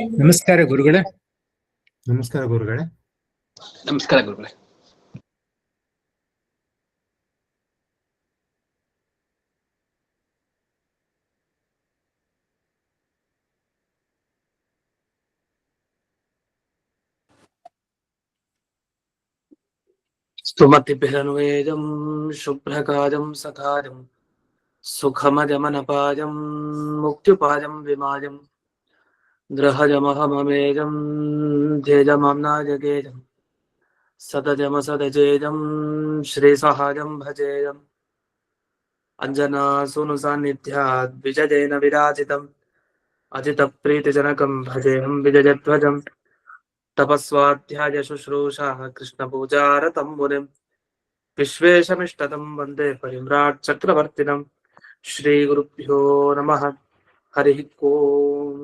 ನಮಸ್ಕಾರ ಗುರುಗಳೇ. ನಮಸ್ಕಾರ ಗುರುಗಳೇ. ನಮಸ್ಕಾರ ಗುರುಗಳೇ. ಸ್ತುಮತಿಭಿರನ್ವೇದಂ ಶುಭ್ರಕಾಜಂ ಸಕಾಜಂ ಸುಖಮಜಮನಪಾಜಂ ಮುಕ್ತ್ಯುಪಾಜಂ ವಿಮಾಜಂ ಗೃಹಜಮಹಮಮೇಜಂ ಧ್ಯೇಜಮಾಮ್ನಾಜಗೇಜಂ ಸತಜಮಸದಜೇಜಂ ಶ್ರೀಸಹಾಜಂ ಭಜೇಯಂ ಅಂಜನಾಸೂನು ಸಾನ್ನಿಧ್ಯಾದ್ ವಿಜಯೇನ ವಿರಾಜಿತಂ ಅಜಿತಪ್ರೀತಿಜನಕಂ ಭಜೇಹಂ ವಿಜಯಧ್ವಜಂ ತಪಸ್ವಾಧ್ಯಾಯ ಶುಶ್ರೂಷಾ ಕೃಷ್ಣ ಪೂಜಾರತಂ ಮುನಿಂ ವಿಶ್ವೇಶಮಿಷ್ಟತಂ ವಂದೇ ಪರಿಮ್ರಾಟ್ ಚಕ್ರವರ್ತಿನಂ. ಶ್ರೀ ಗುರುಭ್ಯೋ ನಮಃ. ಹರಿ ಓಂ.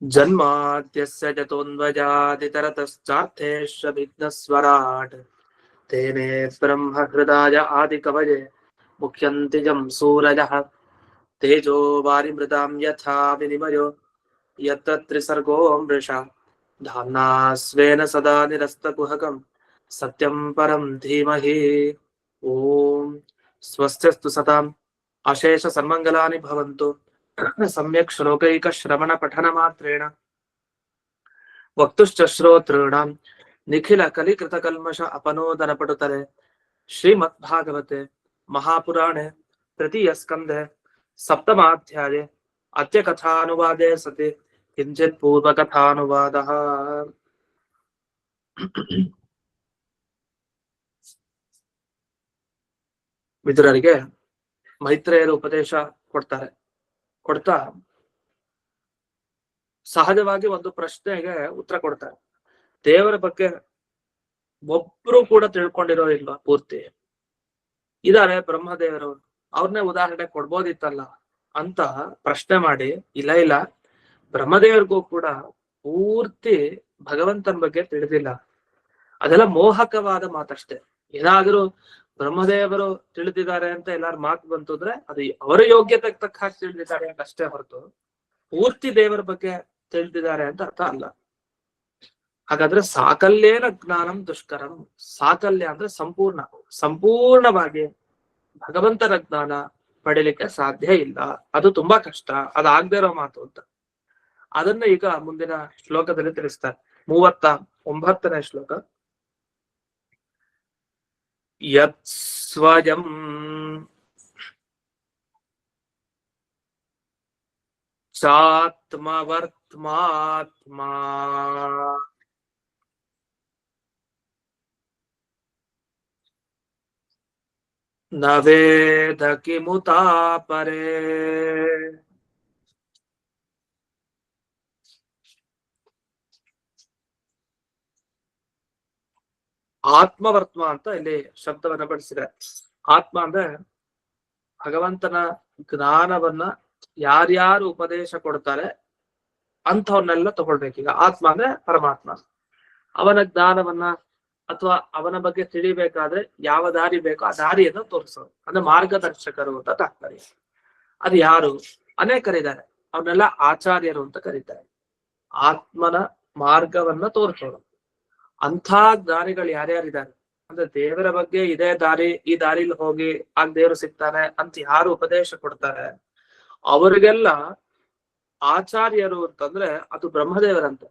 ಜನ್ಮಾದ್ಯಸ್ಯ ಜತೋನ್ವಜಾದಿತರತಶ್ಚಾರ್ಥೇಶ್ವ ವಿಘ್ನಸ್ವರಾಟ್ ತೇನೇ ಬ್ರಹ್ಮ ಹೃದಯ ಆದಿಕವಯೇ ಮುಖ್ಯಂತಿ ಜಂ ಸೂರಯಃ ತೇಜೋ ವಾರಿಮೃತಾಂ ಯಥಾ ವಿನಿಮಯೋ ಯತ್ರ ತ್ರಿಸರ್ಗೋ ಮೃಷಾ ಧಾಮ್ನಾ ಸ್ವೇನ ಸದಾ ನಿರಸ್ತಕುಹಕಂ ಸತ್ಯಂ ಪರಂ ಧೀಮಹಿ. ಓಂ ಸ್ವಸ್ತ್ಯಸ್ತು ಸತಾಂ ಅಶೇಷ ಸನ್ಮಂಗಲಾನಿ ಭವಂತು. ಸಮ್ಯಕ್ ಶ್ಲೋಕೈಕ ಶ್ರವಣ ಪಠನ ಮಾತ್ರೇಣ ವಕ್ತುಶ್ಚ ಶ್ರೋತॄಣಾಂ ನಿಖಿಲ ಕಲಿಕೃತ ಕಲ್ಮಷ ಅಪನೋದನ ಪಟುತರೆ. ಶ್ರೀಮದ್ ಭಾಗವತೆ ಮಹಾಪುರಾಣೆ ತೃತೀಯ ಸ್ಕಂಧೆ ಸಪ್ತಮಾಧ್ಯಾಯೇ ಅದ್ಯ ಕಥಾನುವಾದೇ ಸತಿ ಕಿಂಚಿತ್ ಪೂರ್ವಕಥಾನುವಾದಃ. ವಿದುರರಿಗೆ ಮೈತ್ರೇಯರು ಉಪದೇಶ ಕೊಡ್ತಾ ಸಹಜವಾಗಿ ಒಂದು ಪ್ರಶ್ನೆಗೆ ಉತ್ತರ ಕೊಡ್ತಾರೆ. ದೇವರ ಬಗ್ಗೆ ಒಬ್ರು ಕೂಡ ತಿಳ್ಕೊಂಡಿರೋ ಇಲ್ವಾ ಪೂರ್ತಿ? ಇದಾರೆ ಬ್ರಹ್ಮದೇವರವರು, ಅವ್ರನ್ನೇ ಉದಾಹರಣೆ ಕೊಡ್ಬೋದಿತ್ತಲ್ಲ ಅಂತ ಪ್ರಶ್ನೆ ಮಾಡಿ, ಇಲ್ಲ ಬ್ರಹ್ಮದೇವರಿಗೂ ಕೂಡ ಪೂರ್ತಿ ಭಗವಂತನ ಬಗ್ಗೆ ತಿಳಿದಿಲ್ಲ. ಅದೆಲ್ಲ ಮೋಹಕವಾದ ಮಾತಷ್ಟೇ. ಏನಾದ್ರೂ ಬ್ರಹ್ಮದೇವರು ತಿಳಿದಿದ್ದಾರೆ ಅಂತ ಎಲ್ಲಾರು ಮಾತು ಬಂತು ಅಂದ್ರೆ ಅದು ಅವರ ಯೋಗ್ಯತೆಗೆ ತಕ್ಕ ಹಾಗೆ ತಿಳಿದಿದ್ದಾರೆ ಅಂತ ಅಷ್ಟೇ ಹೊರತು ಪೂರ್ತಿ ದೇವರ ಬಗ್ಗೆ ತಿಳಿದಿದ್ದಾರೆ ಅಂತ ಅರ್ಥ ಅಲ್ಲ. ಹಾಗಾದ್ರೆ ಸಾಕಲ್ಯೇನ ಜ್ಞಾನಂ ದುಷ್ಕರಂ. ಸಾಕಲ್ಯ ಅಂದ್ರೆ ಸಂಪೂರ್ಣವಾಗಿ ಭಗವಂತನ ಜ್ಞಾನ ಪಡಿಲಿಕ್ಕೆ ಸಾಧ್ಯ ಇಲ್ಲ, ಅದು ತುಂಬಾ ಕಷ್ಟ, ಅದಾಗದೇ ಇರೋ ಮಾತು ಅಂತ. ಅದನ್ನ ಈಗ ಮುಂದಿನ ಶ್ಲೋಕದಲ್ಲಿ ತಿಳಿಸ್ತಾರೆ. 39ನೇ ಶ್ಲೋಕ. ಯತ್ ಸ್ವಯಂ ಚಾತ್ಮವರ್ತ್ಮಾತ್ಮಾ ನ ವೇದ ಕಿಮುತಾ ಪರೇ. ಆತ್ಮವರ್ತ್ಮ ಅಂತ ಇಲ್ಲಿ ಶಬ್ದವನ್ನ ಬಳಸಿದೆ. ಆತ್ಮ ಅಂದ್ರೆ ಭಗವಂತನ ಜ್ಞಾನವನ್ನ ಯಾರ್ಯಾರು ಉಪದೇಶ ಕೊಡ್ತಾರೆ ಅಂಥವನ್ನೆಲ್ಲ ತಗೊಳ್ಬೇಕೀಗ. ಆತ್ಮ ಅಂದ್ರೆ ಪರಮಾತ್ಮ. ಅವನ ಜ್ಞಾನವನ್ನ ಅಥವಾ ಅವನ ಬಗ್ಗೆ ತಿಳಿಬೇಕಾದ್ರೆ ಯಾವ ದಾರಿ ಬೇಕೋ ಆ ದಾರಿಯನ್ನು ತೋರಿಸೋದು, ಅಂದ್ರೆ ಮಾರ್ಗದರ್ಶಕರು ಅಂತ ತಾತ್ಪರ್ಯ. ಅದು ಯಾರು? ಅನೇಕರಿದ್ದಾರೆ, ಅವನ್ನೆಲ್ಲ ಆಚಾರ್ಯರು ಅಂತ ಕರೀತಾರೆ. ಆತ್ಮನ ಮಾರ್ಗವನ್ನ ತೋರಿಸೋರು ಅಂಥ ಜ್ಞಾನಿಗಳು ಯಾರ್ಯಾರಿದ್ದಾರೆ ಅಂದ್ರೆ ದೇವರ ಬಗ್ಗೆ ಇದೇ ದಾರಿ, ಈ ದಾರಿಲಿ ಹೋಗಿ ಆಗ ದೇವರು ಸಿಗ್ತಾನೆ ಅಂತ ಯಾರು ಉಪದೇಶ ಕೊಡ್ತಾರೆ ಅವರಿಗೆಲ್ಲ ಆಚಾರ್ಯರು ಅಂತಂದ್ರೆ ಅದು ಬ್ರಹ್ಮದೇವರಂತ.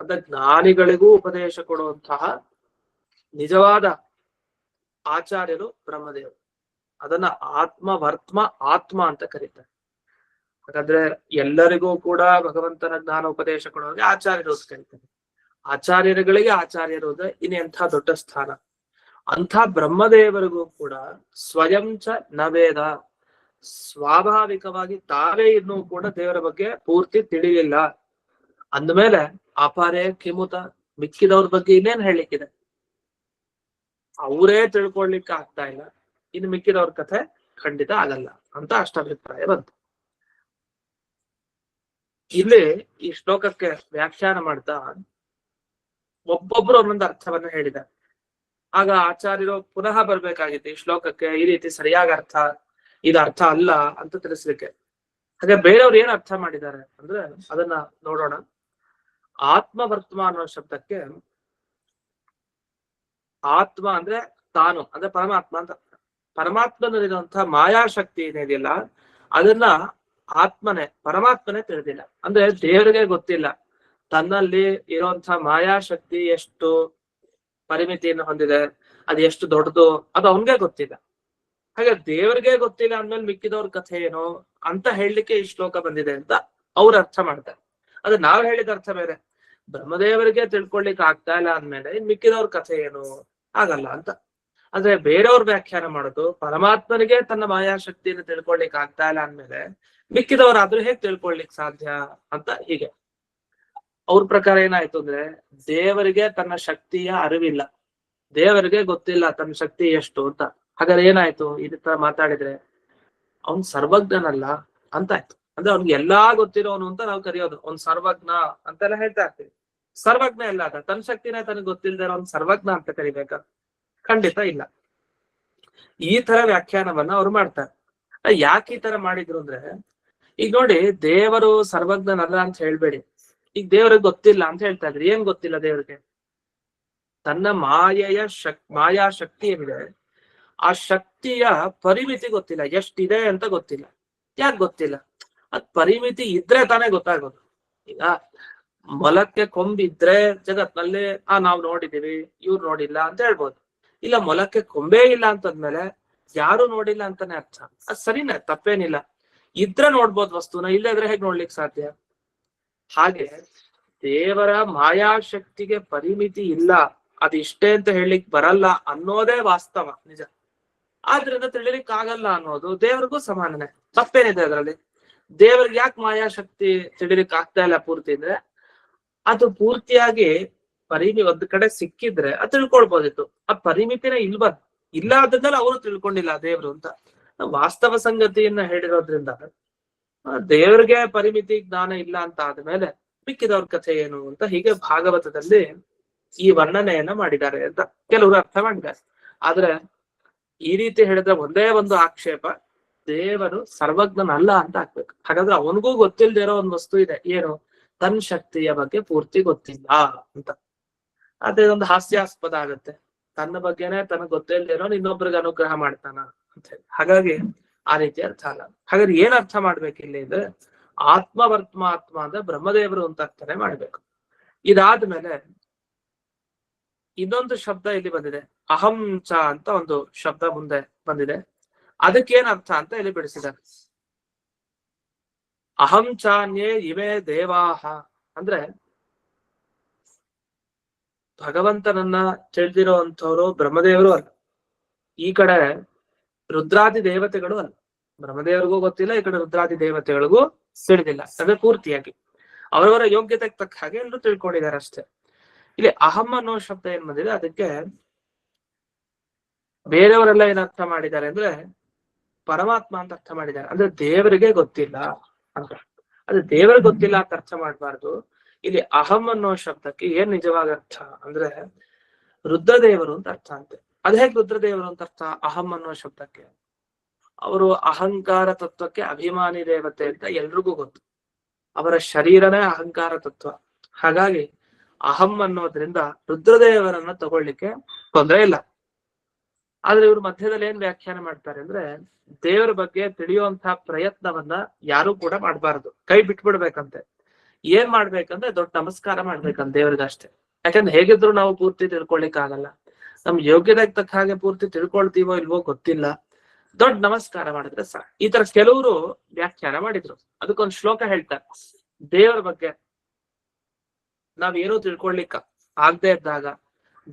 ಅಂದ್ರೆ ಜ್ಞಾನಿಗಳಿಗೂ ಉಪದೇಶ ಕೊಡುವಂತಹ ನಿಜವಾದ ಆಚಾರ್ಯರು ಬ್ರಹ್ಮದೇವರು. ಅದನ್ನ ಆತ್ಮ ಅಂತ ಕರೀತಾರೆ. ಹಾಗಾದ್ರೆ ಎಲ್ಲರಿಗೂ ಕೂಡ ಭಗವಂತನ ಜ್ಞಾನ ಉಪದೇಶ ಕೊಡುವಾಗ ಆಚಾರ್ಯರು ಅಂತ ಕರೀತಾರೆ. ಆಚಾರ್ಯರುಗಳಿಗೆ ಆಚಾರ್ಯರು ಅಂದ್ರೆ ಇನ್ನೆಂಥ ದೊಡ್ಡ ಸ್ಥಾನ. ಅಂಥ ಬ್ರಹ್ಮದೇವರಿಗೂ ಕೂಡ ಸ್ವಯಂ ಚ ನವೇದ, ಸ್ವಾಭಾವಿಕವಾಗಿ ತಾವೇ ಇನ್ನೂ ಕೂಡ ದೇವರ ಬಗ್ಗೆ ಪೂರ್ತಿ ತಿಳಿಲಿಲ್ಲ ಅಂದ್ಮೇಲೆ ಅಪಾರೇ ಕಿಮುತ, ಮಿಕ್ಕಿದವ್ರ ಬಗ್ಗೆ ಇನ್ನೇನ್ ಹೇಳಿಕ್ಕಿದೆ? ಅವರೇ ತಿಳ್ಕೊಳ್ಲಿಕ್ಕೆ ಆಗ್ತಾ ಇಲ್ಲ, ಇನ್ನು ಮಿಕ್ಕಿದವ್ರ ಕಥೆ ಖಂಡಿತ ಆಗಲ್ಲ ಅಂತ ಅಷ್ಟಾಭಿಪ್ರಾಯ ಬಂತು. ಇಲ್ಲಿ ಈ ಶ್ಲೋಕಕ್ಕೆ ವ್ಯಾಖ್ಯಾನ ಮಾಡ್ತಾ ಒಬ್ಬೊಬ್ರು ಒಂದೊಂದು ಅರ್ಥವನ್ನ ಹೇಳಿದ್ದಾರೆ. ಆಗ ಆಚಾರ್ಯರು ಪುನಃ ಬರ್ಬೇಕಾಗಿತ್ತು ಈ ಶ್ಲೋಕಕ್ಕೆ ಈ ರೀತಿ ಸರಿಯಾದ ಅರ್ಥ, ಇದು ಅರ್ಥ ಅಲ್ಲ ಅಂತ ತಿಳಿಸ್ಲಿಕ್ಕೆ. ಹಾಗೆ ಬೇರೆಯವ್ರು ಏನ್ ಅರ್ಥ ಮಾಡಿದ್ದಾರೆ ಅಂದ್ರೆ ಅದನ್ನ ನೋಡೋಣ. ಆತ್ಮವರ್ತ್ಮ ಅನ್ನೋ ಶಬ್ದಕ್ಕೆ ಆತ್ಮ ಅಂದ್ರೆ ತಾನು ಅಂದ್ರೆ ಪರಮಾತ್ಮ ಅಂತ. ಪರಮಾತ್ಮನಲ್ಲಿರುವಂತಹ ಮಾಯಾಶಕ್ತಿ ಏನಿದೆಯಲ್ಲ ಅದನ್ನ ಪರಮಾತ್ಮನೇ ತಿಳಿದಿಲ್ಲ. ಅಂದ್ರೆ ದೇವರಿಗೆ ಗೊತ್ತಿಲ್ಲ ತನ್ನಲ್ಲಿ ಇರುವಂತಹ ಮಾಯಾಶಕ್ತಿ ಎಷ್ಟು ಪರಿಮಿತಿಯನ್ನು ಹೊಂದಿದೆ, ಅದು ಎಷ್ಟು ದೊಡ್ಡದು, ಅದು ಅವನ್ಗೆ ಗೊತ್ತಿಲ್ಲ. ಹಾಗೆ ದೇವರಿಗೆ ಗೊತ್ತಿಲ್ಲ ಅಂದ್ಮೇಲೆ ಮಿಕ್ಕಿದವ್ರ ಕಥೆ ಏನು ಅಂತ ಹೇಳಲಿಕ್ಕೆ ಈ ಶ್ಲೋಕ ಬಂದಿದೆ ಅಂತ ಅವ್ರು ಅರ್ಥ ಮಾಡ್ತಾರೆ. ಅದು ನಾವ್ ಹೇಳಿದ ಅರ್ಥ ಬೇರೆ. ಬ್ರಹ್ಮದೇವರಿಗೆ ತಿಳ್ಕೊಳ್ಲಿಕ್ಕೆ ಆಗ್ತಾ ಇಲ್ಲ ಅಂದ್ಮೇಲೆ ಇನ್ ಮಿಕ್ಕಿದವ್ರ ಕಥೆ ಏನು ಆಗಲ್ಲ ಅಂತ. ಅಂದ್ರೆ ಬೇರೆಯವ್ರ ವ್ಯಾಖ್ಯಾನ ಮಾಡೋದು ಪರಮಾತ್ಮನಿಗೆ ತನ್ನ ಮಾಯಾಶಕ್ತಿಯನ್ನು ತಿಳ್ಕೊಳ್ಲಿಕ್ಕೆ ಆಗ್ತಾ ಇಲ್ಲ ಅಂದ್ಮೇಲೆ ಮಿಕ್ಕಿದವರಾದ್ರೂ ಹೇಗ್ ತಿಳ್ಕೊಳ್ಲಿಕ್ ಸಾಧ್ಯ ಅಂತ. ಹೀಗೆ ಅವ್ರ ಪ್ರಕಾರ ಏನಾಯ್ತು ಅಂದ್ರೆ ದೇವರಿಗೆ ತನ್ನ ಶಕ್ತಿಯ ಅರಿವಿಲ್ಲ, ದೇವರಿಗೆ ಗೊತ್ತಿಲ್ಲ ತನ್ನ ಶಕ್ತಿ ಎಷ್ಟು ಅಂತ. ಹಾಗಾದ್ರೆ ಏನಾಯ್ತು, ಇದ ತರ ಮಾತಾಡಿದ್ರೆ ಅವನ್ ಸರ್ವಜ್ಞನಲ್ಲ ಅಂತ ಆಯ್ತು. ಅಂದ್ರೆ ಅವ್ನಿಗೆ ಎಲ್ಲಾ ಗೊತ್ತಿರೋನು ಅಂತ ನಾವು ಕರೆಯೋದು, ಅವ್ನ್ ಸರ್ವಜ್ಞ ಅಂತೆಲ್ಲ ಹೇಳ್ತಾ ಇರ್ತೀವಿ. ಸರ್ವಜ್ಞ ಎಲ್ಲ ಅದ, ತನ್ನ ಶಕ್ತಿನೇ ತನಗೆ ಗೊತ್ತಿಲ್ದೇ ಅವ್ನ್ ಸರ್ವಜ್ಞ ಅಂತ ಕರಿಬೇಕಾ? ಖಂಡಿತ ಇಲ್ಲ. ಈ ತರ ವ್ಯಾಖ್ಯಾನವನ್ನ ಅವ್ರು ಮಾಡ್ತಾರೆ. ಯಾಕೆ ಈ ತರ ಮಾಡಿದ್ರು ಅಂದ್ರೆ, ಈಗ ನೋಡಿ ದೇವರು ಸರ್ವಜ್ಞನಲ್ಲ ಅಂತ ಹೇಳ್ಬೇಡಿ, ಈಗ ದೇವ್ರಿಗೆ ಗೊತ್ತಿಲ್ಲ ಅಂತ ಹೇಳ್ತಾ ಇದ್ರಿ. ಏನ್ ಗೊತ್ತಿಲ್ಲ ದೇವ್ರಿಗೆ? ತನ್ನ ಮಾಯಾ ಶಕ್ತಿ ಏನಿದೆ ಆ ಶಕ್ತಿಯ ಪರಿಮಿತಿ ಗೊತ್ತಿಲ್ಲ, ಎಷ್ಟಿದೆ ಅಂತ ಗೊತ್ತಿಲ್ಲ. ಯಾಕೆ ಗೊತ್ತಿಲ್ಲ? ಅದ್ ಪರಿಮಿತಿ ಇದ್ರೆ ತಾನೇ ಗೊತ್ತಾಗೋದು. ಈಗ ಮೊಲಕ್ಕೆ ಕೊಂಬಿದ್ರೆ ಜಗತ್ನಲ್ಲಿ ನಾವ್ ನೋಡಿದೀವಿ, ಇವ್ರು ನೋಡಿಲ್ಲ ಅಂತ ಹೇಳ್ಬೋದು. ಇಲ್ಲ ಮೊಲಕ್ಕೆ ಕೊಂಬೇ ಇಲ್ಲ ಅಂತಂದ್ಮೇಲೆ ಯಾರು ನೋಡಿಲ್ಲ ಅಂತಾನೆ ಅರ್ಥ. ಅದ್ ಸರಿನೇ, ತಪ್ಪೇನಿಲ್ಲ. ಇದ್ರೆ ನೋಡ್ಬೋದು ವಸ್ತುನ, ಇಲ್ಲದ್ರೆ ಹೇಗ್ ನೋಡ್ಲಿಕ್ಕೆ ಸಾಧ್ಯ? ಹಾಗೆ ದೇವರ ಮಾಯಾಶಕ್ತಿಗೆ ಪರಿಮಿತಿ ಇಲ್ಲ, ಅದಿಷ್ಟೇ ಅಂತ ಹೇಳಲಿಕ್ ಬರಲ್ಲ ಅನ್ನೋದೇ ವಾಸ್ತವ, ನಿಜ. ಆದ್ರಿಂದ ತಿಳಿಲಿಕ್ ಆಗಲ್ಲ ಅನ್ನೋದು ದೇವ್ರಿಗೂ ಸಮಾನನೇ. ತಪ್ಪೇನಿದೆ ಅದರಲ್ಲಿ? ದೇವ್ರಿಗೆ ಯಾಕೆ ಮಾಯಾಶಕ್ತಿ ತಿಳಿಲಿಕ್ ಆಗ್ತಾ ಇಲ್ಲ ಪೂರ್ತಿ ಅಂದ್ರೆ, ಅದು ಪೂರ್ತಿಯಾಗಿ ಒಂದ್ ಕಡೆ ಸಿಕ್ಕಿದ್ರೆ ಅದು ತಿಳ್ಕೊಳ್ಬೋದಿತ್ತು. ಆ ಪರಿಮಿತಿನೇ ಇಲ್ಲ ಆದ್ಮೇಲೆ ಅವರು ತಿಳ್ಕೊಂಡಿಲ್ಲ ದೇವ್ರು ಅಂತ. ವಾಸ್ತವ ಸಂಗತಿಯನ್ನ ಹೇಳಿರೋದ್ರಿಂದ ದೇವ್ರಿಗೆ ಪರಿಮಿತಿ ಜ್ಞಾನ ಇಲ್ಲ ಅಂತ ಆದ್ಮೇಲೆ ಮಿಕ್ಕಿದವ್ರ ಕಥೆ ಏನು ಅಂತ ಹೀಗೆ ಭಾಗವತದಲ್ಲಿ ಈ ವರ್ಣನೆಯನ್ನ ಮಾಡಿದ್ದಾರೆ ಅಂತ ಕೆಲವರು ಅರ್ಥ ಮಾಡಿದ್ದಾರೆ. ಆದ್ರೆ ಈ ರೀತಿ ಹೇಳಿದ್ರೆ ಒಂದೇ ಒಂದು ಆಕ್ಷೇಪ, ದೇವರು ಸರ್ವಜ್ಞನಲ್ಲ ಅಂತ ಹಾಕ್ಬೇಕು. ಹಾಗಾದ್ರೆ ಅವನಿಗೂ ಗೊತ್ತಿಲ್ಲದೆ ಇರೋ ಒಂದು ವಸ್ತು ಇದೆ, ಏನು? ತನ್ನ ಶಕ್ತಿಯ ಬಗ್ಗೆ ಪೂರ್ತಿ ಗೊತ್ತಿಲ್ಲ ಅಂತ. ಅದೇ ಒಂದು ಹಾಸ್ಯಾಸ್ಪದ ಆಗುತ್ತೆ. ತನ್ನ ಬಗ್ಗೆನೆ ತನಗ್ ಗೊತ್ತಿಲ್ಲದೆ ಇರೋ ಇನ್ನೊಬ್ರಿಗೆ ಅನುಗ್ರಹ ಮಾಡ್ತಾನ ಅಂತ ಹೇಳಿ. ಹಾಗಾಗಿ ಆ ರೀತಿ ಅರ್ಥ ಅಲ್ಲ. ಹಾಗಾದ್ರೆ ಏನ್ ಅರ್ಥ ಮಾಡ್ಬೇಕು ಇಲ್ಲಿ ಅಂದ್ರೆ, ಆತ್ಮ ಅಂದ್ರೆ ಬ್ರಹ್ಮದೇವರು ಅಂತ ಅರ್ಥನೆ ಮಾಡ್ಬೇಕು. ಇದಾದ್ಮೇಲೆ ಇನ್ನೊಂದು ಶಬ್ದ ಇಲ್ಲಿ ಬಂದಿದೆ, ಅಹಂಚ ಅಂತ ಒಂದು ಶಬ್ದ ಮುಂದೆ ಬಂದಿದೆ. ಅದಕ್ಕೇನ್ ಅರ್ಥ ಅಂತ ಇಲ್ಲಿ ಬಿಡಿಸಿದ್ದಾರೆ. ಅಹಂಚಾನ್ಯೇ ಇವೇ ದೇವಾಹ ಅಂದ್ರೆ ಭಗವಂತನನ್ನ ತಿಳಿದಿರೋ ಅಂಥವ್ರು ಬ್ರಹ್ಮದೇವರು ಅಲ್ಲ, ಈ ಕಡೆ ರುದ್ರಾದಿ ದೇವತೆಗಳು ಅಲ್ಲ. ಬ್ರಹ್ಮದೇವರಿಗೂ ಗೊತ್ತಿಲ್ಲ, ಈ ಕಡೆ ರುದ್ರಾದಿ ದೇವತೆಗಳಿಗೂ ತಿಳಿದಿಲ್ಲ. ಅಂದ್ರೆ ಪೂರ್ತಿಯಾಗಿ ಅವರವರ ಯೋಗ್ಯತೆಗೆ ತಕ್ಕ ಹಾಗೆ ಎಲ್ಲರೂ ತಿಳ್ಕೊಂಡಿದ್ದಾರೆ ಅಷ್ಟೇ. ಇಲ್ಲಿ ಅಹಂ ಅನ್ನೋ ಶಬ್ದ ಏನ್ ಬಂದಿದೆ, ಅದಕ್ಕೆ ಬೇರೆಯವರೆಲ್ಲ ಏನ್ ಅರ್ಥ ಮಾಡಿದ್ದಾರೆ ಅಂದ್ರೆ ಪರಮಾತ್ಮ ಅಂತ ಅರ್ಥ ಮಾಡಿದ್ದಾರೆ. ಅಂದ್ರೆ ದೇವರಿಗೆ ಗೊತ್ತಿಲ್ಲ ಅಂತ. ಅದು ದೇವರಿಗೆ ಗೊತ್ತಿಲ್ಲ ಅಂತ ಅರ್ಥ ಮಾಡ್ಬಾರ್ದು. ಇಲ್ಲಿ ಅಹಂ ಅನ್ನೋ ಶಬ್ದಕ್ಕೆ ಏನ್ ನಿಜವಾದ ಅರ್ಥ ಅಂದ್ರೆ ರುದ್ರದೇವರು ಅಂತ ಅರ್ಥ ಅಂತೆ. ಅದ್ ಹೇಗೆ ರುದ್ರದೇವರು ಅಂತ ಅರ್ಥ ಅಹಂ ಅನ್ನೋ ಶಬ್ದಕ್ಕೆ? ಅವರು ಅಹಂಕಾರ ತತ್ವಕ್ಕೆ ಅಭಿಮಾನಿ ದೇವತೆ ಅಂತ ಎಲ್ರಿಗೂ ಗೊತ್ತು. ಅವರ ಶರೀರನೇ ಅಹಂಕಾರ ತತ್ವ. ಹಾಗಾಗಿ ಅಹಂ ಅನ್ನೋದ್ರಿಂದ ರುದ್ರದೇವರನ್ನ ತಗೊಳ್ಳಿಕ್ಕೆ ತೊಂದರೆ ಇಲ್ಲ. ಆದ್ರೆ ಇವ್ರು ಮಧ್ಯದಲ್ಲಿ ಏನ್ ವ್ಯಾಖ್ಯಾನ ಮಾಡ್ತಾರೆ ಅಂದ್ರೆ, ದೇವರ ಬಗ್ಗೆ ತಿಳಿಯುವಂತಹ ಪ್ರಯತ್ನವನ್ನ ಯಾರು ಕೂಡ ಮಾಡ್ಬಾರ್ದು, ಕೈ ಬಿಟ್ಬಿಡ್ಬೇಕಂತೆ. ಏನ್ ಮಾಡ್ಬೇಕಂದ್ರೆ ದೊಡ್ಡ ನಮಸ್ಕಾರ ಮಾಡ್ಬೇಕಂತ ದೇವ್ರಿಗಷ್ಟೇ. ಯಾಕಂದ್ರೆ ಹೇಗಿದ್ರು ನಾವು ಪೂರ್ತಿ ತಿಳ್ಕೊಳ್ಲಿಕ್ ಆಗಲ್ಲ. ನಮ್ ಯೋಗ್ಯತೆಗೆ ತಕ್ಕ ಹಾಗೆ ಪೂರ್ತಿ ತಿಳ್ಕೊಳ್ತೀವೋ ಇಲ್ವೋ ಗೊತ್ತಿಲ್ಲ, ದೊಡ್ಡ ನಮಸ್ಕಾರ ಮಾಡಿದ್ರೆ ಸಾಕು. ಈ ತರ ಕೆಲವರು ವ್ಯಾಖ್ಯಾನ ಮಾಡಿದ್ರು. ಅದಕ್ಕೊಂದು ಶ್ಲೋಕ ಹೇಳ್ತಾರೆ, ದೇವರ ಬಗ್ಗೆ ನಾವೇನೋ ತಿಳ್ಕೊಳ್ಲಿಕ್ಕ ಆಗದೆ ಇದ್ದಾಗ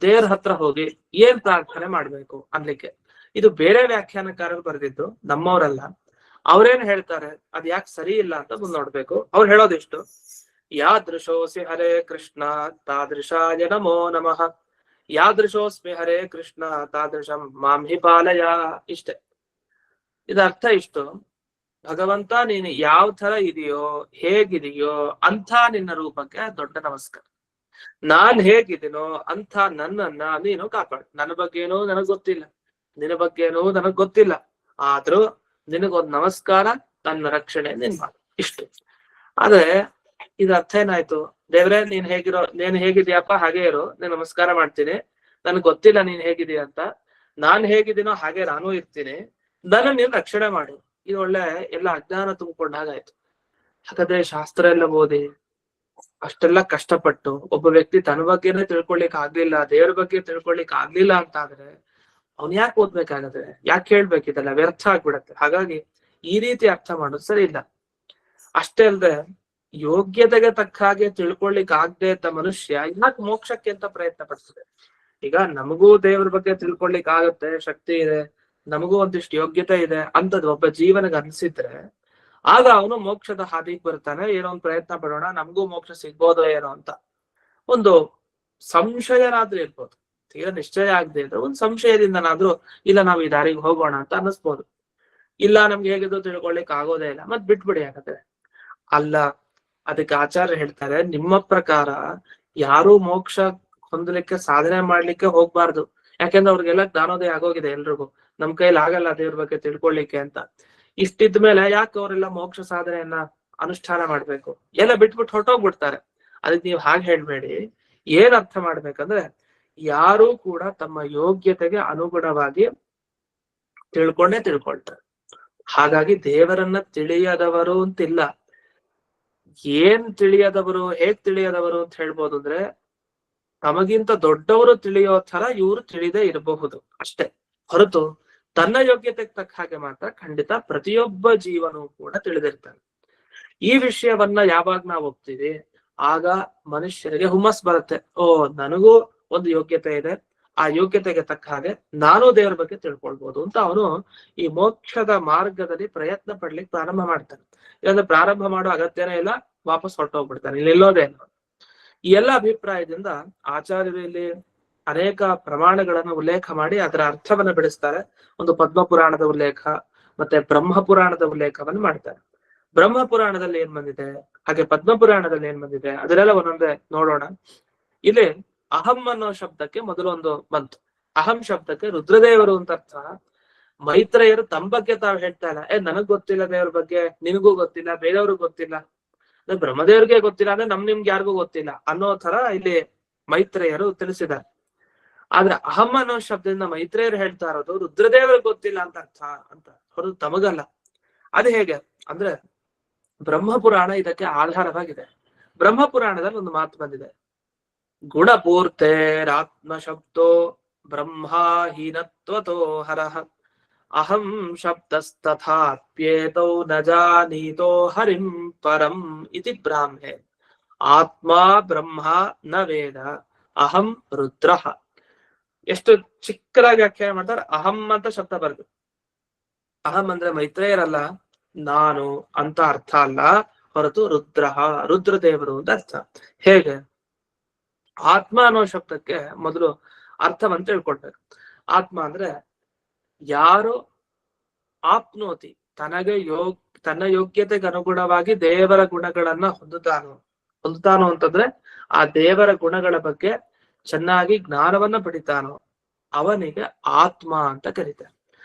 ದೇವ್ರ ಹತ್ರ ಹೋಗಿ ಏನ್ ಪ್ರಾರ್ಥನೆ ಮಾಡ್ಬೇಕು ಅನ್ಲಿಕ್ಕೆ. ಇದು ಬೇರೆ ವ್ಯಾಖ್ಯಾನಕಾರರು ಬರೆದಿದ್ದು, ನಮ್ಮವರಲ್ಲ. ಅವ್ರೇನ್ ಹೇಳ್ತಾರೆ ಅದ್ ಯಾಕೆ ಸರಿ ಇಲ್ಲ ಅಂತ ಮುಂದ್ ನೋಡ್ಬೇಕು. ಅವ್ರು ಹೇಳೋದಿಷ್ಟು, ಯಾದೃಶೋಸಿ ಹರೇ ಕೃಷ್ಣ ತಾದೃಶಾಯ ನಮೋ ನಮಃ, ಯಾದೃಶೋಸ್ಮಿ ಹರೇ ಕೃಷ್ಣ ತಾದೃಶಂ ಮಾಂ ಹಿ ಪಾಲಯ. ಇಷ್ಟೇ, ಇದ ಅರ್ಥ ಇಷ್ಟು. ಭಗವಂತ ನೀನು ಯಾವ ತರ ಇದೆಯೋ ಹೇಗಿದೆಯೋ ಅಂಥ ನಿನ್ನ ರೂಪಕ್ಕೆ ದೊಡ್ಡ ನಮಸ್ಕಾರ. ನಾನ್ ಹೇಗಿದ್ದೀನೋ ಅಂಥ ನನ್ನನ್ನ ನೀನು ಕಾಪಾಡು. ನನ್ನ ಬಗ್ಗೆ ಏನೋ ನನಗ್ ಗೊತ್ತಿಲ್ಲ, ನಿನ್ನ ಬಗ್ಗೆ ಏನೋ ನನಗ್ ಗೊತ್ತಿಲ್ಲ, ಆದ್ರೂ ನಿನಗೊಂದ್ ನಮಸ್ಕಾರ, ನನ್ನ ರಕ್ಷಣೆ ನೀನ್ ಮಾಡು. ಇಷ್ಟು. ಆದ್ರೆ ಇದು ಅರ್ಥ ಏನಾಯ್ತು? ದೇವ್ರೆ ನೀನ್ ಹೇಗಿದ್ಯಪ್ಪ ಹಾಗೆ ಇರು, ನೀನ್ ನಮಸ್ಕಾರ ಮಾಡ್ತೀನಿ, ನನ್ಗೆ ಗೊತ್ತಿಲ್ಲ ನೀನ್ ಹೇಗಿದೀಯ ಅಂತ, ನಾನ್ ಹೇಗಿದ್ದೀನೋ ಹಾಗೆ ನಾನು ಇರ್ತೀನಿ, ನನ್ನ ನೀನ್ ರಕ್ಷಣೆ ಮಾಡು. ಇದು ಒಳ್ಳೆ ಎಲ್ಲ ಅಜ್ಞಾನ ತುಂಬಿಕೊಂಡಾಗಾಯ್ತು. ಹಾಗಾದ್ರೆ ಶಾಸ್ತ್ರ ಎಲ್ಲ ಓದಿ ಅಷ್ಟೆಲ್ಲ ಕಷ್ಟಪಟ್ಟು ಒಬ್ಬ ವ್ಯಕ್ತಿ ತನ್ನ ಬಗ್ಗೆನೇ ತಿಳ್ಕೊಳ್ಲಿಕ್ ಆಗ್ಲಿಲ್ಲ, ದೇವ್ರ ಬಗ್ಗೆ ತಿಳ್ಕೊಳ್ಲಿಕ್ ಆಗ್ಲಿಲ್ಲ ಅಂತ ಆದ್ರೆ ಅವ್ನ್ ಯಾಕೆ ಓದ್ಬೇಕಾಗತ್ತೆ? ಯಾಕೆ ಹೇಳ್ಬೇಕಿದೆಲ್ಲ? ವ್ಯರ್ಥ ಆಗ್ಬಿಡತ್ತೆ. ಹಾಗಾಗಿ ಈ ರೀತಿ ಅರ್ಥ ಮಾಡೋದು ಸರಿ ಇಲ್ಲ. ಅಷ್ಟೇ ಅಲ್ದೆ ಯೋಗ್ಯತೆಗೆ ತಕ್ಕ ಹಾಗೆ ತಿಳ್ಕೊಳ್ಲಿಕ್ ಆಗದೆ ಇದ್ದ ಮನುಷ್ಯ ಯಾಕೆ ಮೋಕ್ಷಕ್ಕೆ ಅಂತ ಪ್ರಯತ್ನ ಪಡ್ತದೆ? ಈಗ ನಮಗೂ ದೇವ್ರ ಬಗ್ಗೆ ತಿಳ್ಕೊಳ್ಲಿಕ್ ಆಗತ್ತೆ, ಶಕ್ತಿ ಇದೆ, ನಮಗೂ ಒಂದಿಷ್ಟು ಯೋಗ್ಯತೆ ಇದೆ ಅಂತದ್ ಒಬ್ಬ ಜೀವನಿಗೆ ಅನ್ಸಿದ್ರೆ ಆಗ ಅವನು ಮೋಕ್ಷದ ಹಾದಿಗೆ ಬರ್ತಾನೆ. ಏನೋ ಒಂದು ಪ್ರಯತ್ನ ಪಡೋಣ, ನಮಗೂ ಮೋಕ್ಷ ಸಿಗ್ಬೋದೋ ಏನೋ ಅಂತ ಒಂದು ಸಂಶಯನಾದ್ರೂ ಇರ್ಬೋದು. ತೀರಾ ನಿಶ್ಚಯ ಆಗದೆ ಇದ್ರೆ ಒಂದು ಸಂಶಯದಿಂದನಾದ್ರೂ ಇಲ್ಲ ನಾವ್ ಈ ದಾರಿಗೆ ಹೋಗೋಣ ಅಂತ ಅನ್ನಿಸ್ಬೋದು. ಇಲ್ಲ ನಮ್ಗೆ ಹೇಗಿದ್ರು ತಿಳ್ಕೊಳ್ಲಿಕ್ ಆಗೋದೇ ಇಲ್ಲ, ಮತ್ ಬಿಟ್ಬಿಡಿ. ಹಾಗಾದ್ರೆ ಅಲ್ಲ, ಅದಕ್ಕೆ ಆಚಾರ್ಯ ಹೇಳ್ತಾರೆ, ನಿಮ್ಮ ಪ್ರಕಾರ ಯಾರು ಮೋಕ್ಷ ಹೊಂದಲಿಕ್ಕೆ ಸಾಧನೆ ಮಾಡ್ಲಿಕ್ಕೆ ಹೋಗ್ಬಾರ್ದು. ಯಾಕೆಂದ್ರೆ ಅವ್ರಿಗೆಲ್ಲ ಜ್ಞಾನೋದಯ ಆಗೋಗಿದೆ ಎಲ್ರಿಗೂ, ನಮ್ ಕೈಲಿ ಆಗಲ್ಲ ದೇವ್ರ ಬಗ್ಗೆ ತಿಳ್ಕೊಳ್ಲಿಕ್ಕೆ ಅಂತ. ಇಷ್ಟಿದ್ಮೇಲೆ ಯಾಕೆ ಅವರೆಲ್ಲ ಮೋಕ್ಷ ಸಾಧನೆಯನ್ನ ಅನುಷ್ಠಾನ ಮಾಡ್ಬೇಕು? ಎಲ್ಲ ಬಿಟ್ಬಿಟ್ಟು ಹೊರಟೋಗ್ಬಿಡ್ತಾರೆ. ಅದಕ್ಕೆ ನೀವು ಹಾಗೆ ಹೇಳ್ಬೇಡಿ. ಏನ್ ಅರ್ಥ ಮಾಡ್ಬೇಕಂದ್ರೆ, ಯಾರು ಕೂಡ ತಮ್ಮ ಯೋಗ್ಯತೆಗೆ ಅನುಗುಣವಾಗಿ ತಿಳ್ಕೊಳ್ತಾರೆ. ಹಾಗಾಗಿ ದೇವರನ್ನ ತಿಳಿಯದವರು ಅಂತಿಲ್ಲ. ಏನ್ ತಿಳಿಯದವರು, ಹೇಗ್ ತಿಳಿಯದವರು ಅಂತ ಹೇಳ್ಬೋದು ಅಂದ್ರೆ, ತಮಗಿಂತ ದೊಡ್ಡವರು ತಿಳಿಯೋ ತರ ಇವರು ತಿಳಿದೇ ಇರಬಹುದು ಅಷ್ಟೇ ಹೊರತು ತನ್ನ ಯೋಗ್ಯತೆಗೆ ತಕ್ಕ ಹಾಗೆ ಮಾತ್ರ ಖಂಡಿತ ಪ್ರತಿಯೊಬ್ಬ ಜೀವನೂ ಕೂಡ ತಿಳಿದಿರ್ತಾನೆ. ಈ ವಿಷಯವನ್ನ ಯಾವಾಗ ನಾವು ಒಪ್ತೀವಿ ಆಗ ಮನುಷ್ಯರಿಗೆ ಹುಮ್ಮಸ್ ಬರುತ್ತೆ. ಓ, ನನಗೂ ಒಂದು ಯೋಗ್ಯತೆ ಇದೆ, ಆ ಯೋಗ್ಯತೆಗೆ ತಕ್ಕ ಹಾಗೆ ನಾನು ದೇವರ ಬಗ್ಗೆ ತಿಳ್ಕೊಳ್ಬಹುದು ಅಂತ ಅವನು ಈ ಮೋಕ್ಷದ ಮಾರ್ಗದಲ್ಲಿ ಪ್ರಯತ್ನ ಪಡ್ಲಿಕ್ಕೆ ಪ್ರಾರಂಭ ಮಾಡ್ತಾನೆ. ಇಲ್ಲಾಂದ್ರೆ ಪ್ರಾರಂಭ ಮಾಡೋ ಅಗತ್ಯನೇ ಇಲ್ಲ, ವಾಪಸ್ ಹೊರಟೋಗ್ಬಿಡ್ತಾನೆ, ಇಲ್ಲಿ ನಿಲ್ಲೋದೇ ಇಲ್ಲ. ಈ ಎಲ್ಲ ಅಭಿಪ್ರಾಯದಿಂದ ಆಚಾರ್ಯರು ಇಲ್ಲಿ ಅನೇಕ ಪ್ರಮಾಣಗಳನ್ನು ಉಲ್ಲೇಖ ಮಾಡಿ ಅದರ ಅರ್ಥವನ್ನ ಬಿಡಿಸ್ತಾರೆ. ಒಂದು ಪದ್ಮ ಪುರಾಣದ ಉಲ್ಲೇಖ ಮತ್ತೆ ಬ್ರಹ್ಮ ಪುರಾಣದ ಉಲ್ಲೇಖವನ್ನು ಮಾಡ್ತಾರೆ. ಬ್ರಹ್ಮ ಪುರಾಣದಲ್ಲಿ ಏನ್ ಬಂದಿದೆ, ಹಾಗೆ ಪದ್ಮ ಪುರಾಣದಲ್ಲಿ ಏನ್ ಬಂದಿದೆ, ಅದನ್ನೆಲ್ಲ ಒಂದೊಂದೇ ನೋಡೋಣ. ಇಲ್ಲಿ ಅಹಂ ಅನ್ನೋ ಶಬ್ದಕ್ಕೆ ಮೊದಲೊಂದು ಬಂತು. ಅಹಂ ಶಬ್ದಕ್ಕೆ ರುದ್ರದೇವರು ಅಂತ ಅರ್ಥ. ಮೈತ್ರೇಯರು ತಮ್ಮ ಬಗ್ಗೆ ತಾವು ಹೇಳ್ತಾ ಇಲ್ಲ, ನನಗ್ ಗೊತ್ತಿಲ್ಲ ದೇವ್ರ ಬಗ್ಗೆ, ನಿನಗೂ ಗೊತ್ತಿಲ್ಲ, ಬೇರೆಯವ್ರಿಗೂ ಗೊತ್ತಿಲ್ಲ, ಬ್ರಹ್ಮದೇವ್ರಿಗೆ ಗೊತ್ತಿಲ್ಲ ಅಂದ್ರೆ ನಿಮ್ಗೆ ಯಾರಿಗೂ ಗೊತ್ತಿಲ್ಲ ಅನ್ನೋ ತರ ಇಲ್ಲಿ ಮೈತ್ರೇಯರು ತಿಳಿಸಿದ್ದಾರೆ. ಆದ್ರೆ ಅಹಂ ಅನ್ನೋ ಶಬ್ದದಿಂದ ಮೈತ್ರೇಯರು ಹೇಳ್ತಾ ಇರೋದು ರುದ್ರದೇವರಿಗೆ ಗೊತ್ತಿಲ್ಲ ಅಂತ ಅರ್ಥ ಅಂತ, ಹೊರತು ತಮಗಲ್ಲ. ಅದು ಹೇಗೆ ಅಂದ್ರೆ ಬ್ರಹ್ಮಪುರಾಣ ಇದಕ್ಕೆ ಆಧಾರವಾಗಿದೆ. ಬ್ರಹ್ಮಪುರಾಣದಲ್ಲಿ ಒಂದು ಮಾತು ಬಂದಿದೆ, ಗುಣಪೂರ್ತೇರಾತ್ಮ ಶಬ್ದೋ ಬ್ರಹ್ಮಾಹೀನತ್ವತೋ ಹರಃ ಅಹಂ ಶಬ್ದಸ್ತಥಾಪ್ಯೇತೌ ನ ಜಾನೀತೋ ಹರಿಂ ಪರಂ ಇತಿ ಬ್ರಾಹ್ಮೆ ಆತ್ಮ ಬ್ರಹ್ಮ ನ ವೇದ ಅಹಂ ರುದ್ರಃ. ಎಷ್ಟು ಚಿಕ್ಕದಾಗಿ ವ್ಯಾಖ್ಯಾನ ಮಾಡ್ತಾರೆ. ಅಹಂ ಅಂತ ಶಬ್ದ ಬರ್ದು, ಅಹಂ ಅಂದ್ರೆ ಮೈತ್ರೇಯರಲ್ಲ, ನಾನು ಅಂತ ಅರ್ಥ ಅಲ್ಲ, ಹೊರತು ರುದ್ರಃ, ರುದ್ರದೇವರು ಅಂತ ಅರ್ಥ. ಹೇಗೆ? ಆತ್ಮ ಅನ್ನೋ ಶಬ್ದಕ್ಕೆ ಮೊದಲು ಅರ್ಥವಂತ ತಿಳ್ಕೊಳ್ಬೇಕು. ಆತ್ಮ ಅಂದ್ರೆ ಯಾರು ಆಪ್ನೋತಿ, ತನ್ನ ಯೋಗ್ಯತೆಗೆ ಅನುಗುಣವಾಗಿ ದೇವರ ಗುಣಗಳನ್ನ ಹೊಂದುತ್ತಾನೋ ಅಂತಂದ್ರೆ ಆ ದೇವರ ಗುಣಗಳ ಬಗ್ಗೆ ಚೆನ್ನಾಗಿ ಜ್ಞಾನವನ್ನ ಪಡಿತಾನೋ ಅವನಿಗೆ ಆತ್ಮ ಅಂತ ಕರೀತಾರೆ.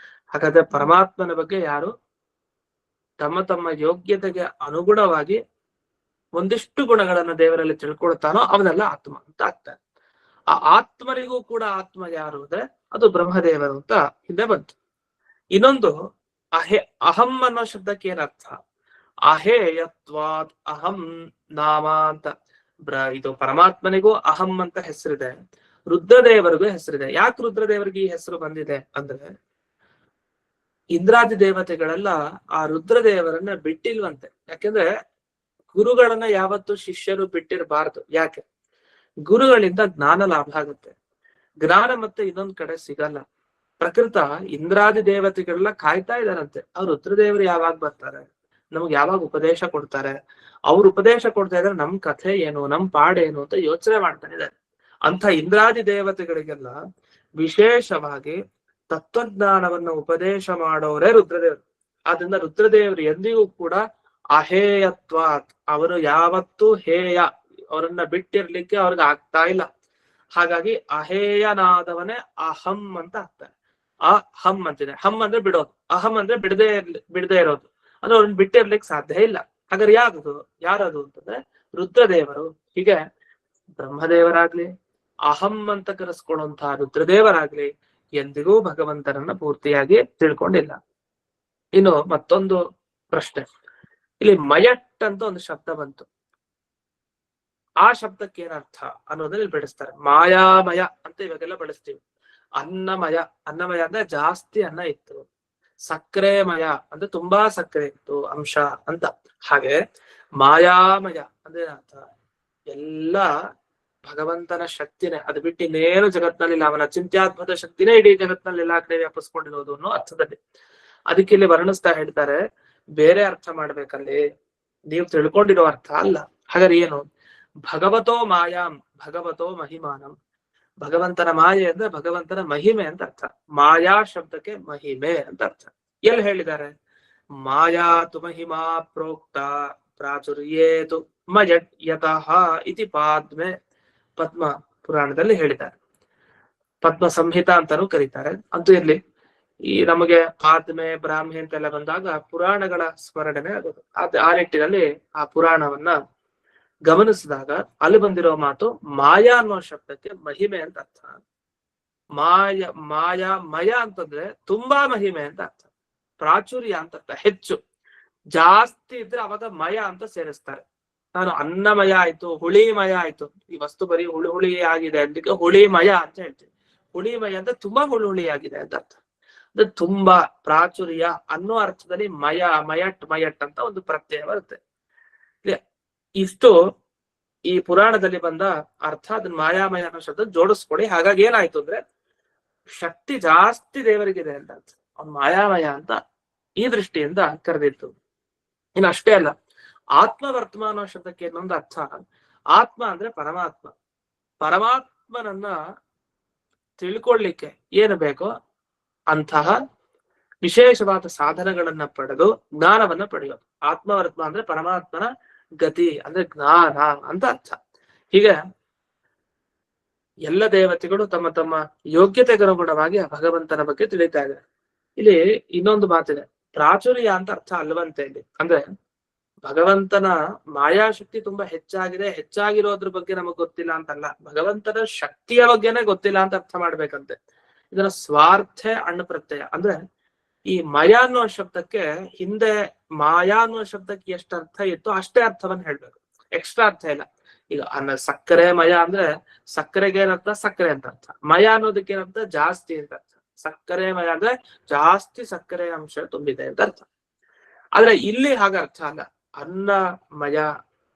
ಹಾಗಾದ್ರೆ ಪರಮಾತ್ಮನ ಬಗ್ಗೆ ಯಾರು ತಮ್ಮ ತಮ್ಮ ಯೋಗ್ಯತೆಗೆ ಅನುಗುಣವಾಗಿ ಒಂದಿಷ್ಟು ಗುಣಗಳನ್ನ ದೇವರಲ್ಲಿ ತಿಳ್ಕೊಳ್ತಾನೋ ಅವನೆಲ್ಲ ಆತ್ಮ ಅಂತ ಆಗ್ತಾರೆ. ಆ ಆತ್ಮರಿಗೂ ಕೂಡ ಆತ್ಮ ಯಾರು ಅಂದ್ರೆ ಅದು ಬ್ರಹ್ಮದೇವರು ಅಂತ ಹಿಂದೆ ಬಂತು. ಇನ್ನೊಂದು ಅಹಂ ಅನ್ನೋ ಶಬ್ದಕ್ಕೆ ಏನರ್ಥ? ಅಹೇಯತ್ವಾತ್ ಅಹಂ ನಾಮ ಅಂತ. ಇದು ಪರಮಾತ್ಮನಿಗೂ ಅಹಂ ಅಂತ ಹೆಸರಿದೆ, ರುದ್ರದೇವರಿಗೂ ಹೆಸರಿದೆ. ಯಾಕೆ ರುದ್ರದೇವರಿಗೆ ಈ ಹೆಸರು ಬಂದಿದೆ ಅಂದ್ರೆ, ಇಂದ್ರಾದಿ ದೇವತೆಗಳೆಲ್ಲ ಆ ರುದ್ರದೇವರನ್ನ ಬಿಟ್ಟಿಲ್ವಂತೆ. ಯಾಕೆಂದ್ರೆ ಗುರುಗಳನ್ನ ಯಾವತ್ತು ಶಿಷ್ಯರು ಬಿಟ್ಟಿರಬಾರ್ದು. ಯಾಕೆ? ಗುರುಗಳಿಂದ ಜ್ಞಾನ ಲಾಭ ಆಗುತ್ತೆ. ಜ್ಞಾನ ಮತ್ತೆ ಇನ್ನೊಂದ್ ಕಡೆ ಸಿಗಲ್ಲ. ಪ್ರಕೃತ ಇಂದ್ರಾದಿ ದೇವತೆಗಳೆಲ್ಲ ಕಾಯ್ತಾ ಇದಾರಂತೆ, ಅವ್ರು ರುದ್ರದೇವರು ಯಾವಾಗ ಬರ್ತಾರೆ, ನಮ್ಗೆ ಯಾವಾಗ ಉಪದೇಶ ಕೊಡ್ತಾರೆ, ಅವ್ರು ಉಪದೇಶ ಕೊಡ್ತಾ ಇದ್ರೆ ನಮ್ ಕಥೆ ಏನು, ನಮ್ ಪಾಡೇನು ಅಂತ ಯೋಚನೆ ಮಾಡ್ತಾ ಇದ್ದಾರೆ. ಅಂತ ಇಂದ್ರಾದಿ ದೇವತೆಗಳಿಗೆಲ್ಲ ವಿಶೇಷವಾಗಿ ತತ್ವಜ್ಞಾನವನ್ನ ಉಪದೇಶ ಮಾಡೋರೇ ರುದ್ರದೇವರು. ಆದ್ರಿಂದ ರುದ್ರದೇವರು ಎಂದಿಗೂ ಕೂಡ ಅಹೇಯತ್ವಾತ್, ಅವರು ಯಾವತ್ತೂ ಹೇಯ, ಅವರನ್ನ ಬಿಟ್ಟಿರ್ಲಿಕ್ಕೆ ಅವ್ರಿಗೆ ಆಗ್ತಾ ಇಲ್ಲ. ಹಾಗಾಗಿ ಅಹೇಯನಾದವನೇ ಅಹಂ ಅಂತ ಆಗ್ತಾರೆ. ಹಮ್ ಅಂತಿದೆ. ಹಮ್ ಅಂದ್ರೆ ಬಿಡೋದು, ಅಹಂ ಅಂದ್ರೆ ಬಿಡದೇ ಇರೋದು, ಅಂದ್ರೆ ಅವ್ರನ್ನ ಬಿಟ್ಟಿರ್ಲಿಕ್ಕೆ ಸಾಧ್ಯ ಇಲ್ಲ. ಹಾಗಾದ್ರೆ ಯಾರದು ಅಂತಂದ್ರೆ ರುದ್ರದೇವರು. ಹೀಗೆ ಬ್ರಹ್ಮದೇವರಾಗ್ಲಿ, ಅಹಂ ಅಂತ ಕರೆಸ್ಕೊಳ್ಳುವಂತಹ ರುದ್ರದೇವರಾಗ್ಲಿ ಎಂದಿಗೂ ಭಗವಂತನನ್ನ ಪೂರ್ತಿಯಾಗಿ ತಿಳ್ಕೊಂಡಿಲ್ಲ. ಇನ್ನು ಮತ್ತೊಂದು ಪ್ರಶ್ನೆ, ಇಲ್ಲಿ ಮಯಟ್ ಅಂತ ಒಂದು ಶಬ್ದ ಬಂತು. ಆ ಶಬ್ದಕ್ಕೆ ಏನರ್ಥ ಅನ್ನೋದ್ರಲ್ಲಿ ಬೆಳೆಸ್ತಾರೆ. ಮಾಯಾಮಯ ಅಂತ ಇವಾಗೆಲ್ಲ ಬಳಸ್ತೀವಿ. ಅನ್ನಮಯ ಅಂದ್ರೆ ಜಾಸ್ತಿ ಅನ್ನ ಇತ್ತು. ಸಕ್ಕರೆಮಯ ಅಂದ್ರೆ ತುಂಬಾ ಸಕ್ಕರೆ ಇತ್ತು ಅಂಶ ಅಂತ. ಹಾಗೆ ಮಾಯಾಮಯ ಅಂದ್ರೆ ಅರ್ಥ ಎಲ್ಲ ಭಗವಂತನ ಶಕ್ತಿನೇ, ಅದು ಬಿಟ್ಟು ಇನ್ನೇನು ಜಗತ್ನಲ್ಲಿ ಅವನ ಚಿಂತ್ಯಾತ್ಮಕ ಶಕ್ತಿನೇ ಇಡೀ ಜಗತ್ನಲ್ಲಿ ಎಲ್ಲಾ ಕಡೆ ವ್ಯಾಪಿಸ್ಕೊಂಡಿರೋದು ಅನ್ನೋ ಅರ್ಥದಲ್ಲಿ. ಅದಕ್ಕೆ ಇಲ್ಲಿ ವರ್ಣಿಸ್ತಾ ಹೇಳ್ತಾರೆ, ಬೇರೆ ಅರ್ಥ ಮಾಡ್ಬೇಕಲ್ಲಿ, ನೀವು ತಿಳ್ಕೊಂಡಿರೋ ಅರ್ಥ ಅಲ್ಲ. ಹಾಗಾದ್ರೆ ಏನು? ಭಗವತೋ ಮಾಯಾಂ ಭಗವತೋ ಮಹಿಮಾನಂ. ಭಗವಂತನ ಮಾಯೆ ಅಂದ್ರೆ ಭಗವಂತನ ಮಹಿಮೆ ಅಂತ ಅರ್ಥ. ಮಾಯಾ ಶಬ್ದಕ್ಕೆ ಮಹಿಮೆ ಅಂತ ಅರ್ಥ. ಎಲ್ಲಿ ಹೇಳಿದ್ದಾರೆ? ಮಾಯಾತು ಮಹಿಮಾ ಪ್ರೋಕ್ತ ಪ್ರಾಚುರ್ಯೇತು ಮಯಟ್ ಯತಃ ಇತಿ ಪಾದ್ಮೆ, ಪದ್ಮ ಪುರಾಣದಲ್ಲಿ ಹೇಳಿದ್ದಾರೆ. ಪದ್ಮ ಸಂಹಿತ ಅಂತಾನೂ ಕರೀತಾರೆ. ಅಂತೂ ಇರ್ಲಿ, ಈ ನಮಗೆ ಪಾದ್ಮೆ ಬ್ರಾಹ್ಮೆ ಅಂತೆಲ್ಲ ಬಂದಾಗ ಪುರಾಣಗಳ ಸ್ಮರಣೆ ಆಗೋದು. ಆ ನಿಟ್ಟಿನಲ್ಲಿ ಆ ಪುರಾಣವನ್ನ ಗಮನಿಸಿದಾಗ ಅಲ್ಲಿ ಬಂದಿರೋ ಮಾತು ಮಾಯಾ ಅನ್ನೋ ಶಬ್ದಕ್ಕೆ ಮಹಿಮೆ ಅಂತ ಅರ್ಥ. ಮಯ ಅಂತಂದ್ರೆ ತುಂಬಾ ಮಹಿಮೆ ಅಂತ ಅರ್ಥ. ಪ್ರಾಚುರ್ಯ ಅಂತ ಅರ್ಥ, ಹೆಚ್ಚು ಜಾಸ್ತಿ ಇದ್ರೆ ಅವಾಗ ಮಯ ಅಂತ ಸೇರಿಸ್ತಾರೆ. ನಾನು ಅನ್ನಮಯ ಆಯ್ತು, ಹುಳಿಮಯ ಆಯ್ತು, ಈ ವಸ್ತು ಬರೀ ಹುಳಿ ಆಗಿದೆ ಅದಕ್ಕೆ ಹುಳಿಮಯ ಅಂತ ಹೇಳ್ತೀವಿ. ಹುಳಿಮಯ ಅಂದ್ರೆ ತುಂಬಾ ಹುಳಿ ಆಗಿದೆ ಅಂತ ಅರ್ಥ. ಅಂದ್ರೆ ತುಂಬಾ ಪ್ರಾಚುರ್ಯ ಅನ್ನೋ ಅರ್ಥದಲ್ಲಿ ಮಯಟ್ ಅಂತ ಒಂದು ಪ್ರತ್ಯಯ ಬರುತ್ತೆ. ಇಷ್ಟು ಈ ಪುರಾಣದಲ್ಲಿ ಬಂದ ಅರ್ಥ. ಅದನ್ನ ಮಾಯಾಮಯ ಅನ್ನೋ ಶಬ್ದ ಜೋಡಿಸ್ಕೊಡಿ. ಹಾಗಾಗಿ ಏನಾಯ್ತು ಅಂದ್ರೆ ಶಕ್ತಿ ಜಾಸ್ತಿ ದೇವರಿಗಿದೆ ಅಂತ ಅರ್ಥ. ಅವ್ನು ಮಾಯಾಮಯ ಅಂತ ಈ ದೃಷ್ಟಿಯಿಂದ ಕರೆದಿತ್ತು. ಇನ್ನು ಅಷ್ಟೇ ಅಲ್ಲ, ಆತ್ಮವರ್ತಮ ಅನ್ನೋ ಶಬ್ದಕ್ಕೆ ಇನ್ನೊಂದು ಅರ್ಥ. ಆತ್ಮ ಅಂದ್ರೆ ಪರಮಾತ್ಮ. ಪರಮಾತ್ಮನನ್ನ ತಿಳ್ಕೊಳ್ಳಿಕ್ಕೆ ಏನು ಬೇಕೋ ಅಂತಹ ವಿಶೇಷವಾದ ಸಾಧನಗಳನ್ನ ಪಡೆದು ಜ್ಞಾನವನ್ನ ಪಡೆಯೋದು. ಆತ್ಮವರ್ತಮ ಅಂದ್ರೆ ಪರಮಾತ್ಮನ ಗತಿ ಅಂದ್ರೆ ಜ್ಞಾನ ಅಂತ ಅರ್ಥ. ಹೀಗೆ ಎಲ್ಲ ದೇವತೆಗಳು ತಮ್ಮ ತಮ್ಮ ಯೋಗ್ಯತೆಗನುಗುಣವಾಗಿ ಭಗವಂತನ ಬಗ್ಗೆ ತಿಳಿತಾ ಇದ್ದಾರೆ. ಇಲ್ಲಿ ಇನ್ನೊಂದು ಮಾತಿದೆ, ಪ್ರಾಚುರ್ಯ ಅಂತ ಅರ್ಥ ಅಲ್ವಂತೆ ಇಲ್ಲಿ. ಅಂದ್ರೆ ಭಗವಂತನ ಮಾಯಾಶಕ್ತಿ ತುಂಬಾ ಹೆಚ್ಚಾಗಿರೋದ್ರ ಬಗ್ಗೆ ನಮಗ್ ಗೊತ್ತಿಲ್ಲ ಅಂತಲ್ಲ, ಭಗವಂತನ ಶಕ್ತಿಯ ಬಗ್ಗೆನೇ ಗೊತ್ತಿಲ್ಲ ಅಂತ ಅರ್ಥ ಮಾಡ್ಬೇಕಂತೆ. ಇದನ್ನ ಸ್ವಾರ್ಥ ಅಣ್ಣ ಪ್ರತ್ಯಯ. ಅಂದ್ರೆ ಈ ಮಯ ಅನ್ನುವ ಶಬ್ದಕ್ಕೆ ಹಿಂದೆ ಮಾಯಾ ಅನ್ನುವ ಶಬ್ದಕ್ಕೆ ಎಷ್ಟು ಅರ್ಥ ಇತ್ತು ಅಷ್ಟೇ ಅರ್ಥವನ್ನ ಹೇಳ್ಬೇಕು, ಎಕ್ಸ್ಟ್ರಾ ಅರ್ಥ ಇಲ್ಲ. ಈಗ ಸಕ್ಕರೆ ಮಯ ಅಂದ್ರೆ ಸಕ್ಕರೆಗೆ ಏನರ್ಥ? ಸಕ್ಕರೆ ಅಂತ ಅರ್ಥ. ಮಯ ಅನ್ನೋದಕ್ಕೆ ಏನರ್ಥ? ಜಾಸ್ತಿ ಅಂತ ಅರ್ಥ. ಸಕ್ಕರೆ ಮಯ ಅಂದ್ರೆ ಜಾಸ್ತಿ ಸಕ್ಕರೆ ಅಂಶ ತುಂಬಿದೆ ಅಂತ ಅರ್ಥ. ಆದ್ರೆ ಇಲ್ಲಿ ಹಾಗರ್ಥ ಅಲ್ಲ. ಅನ್ನಮಯ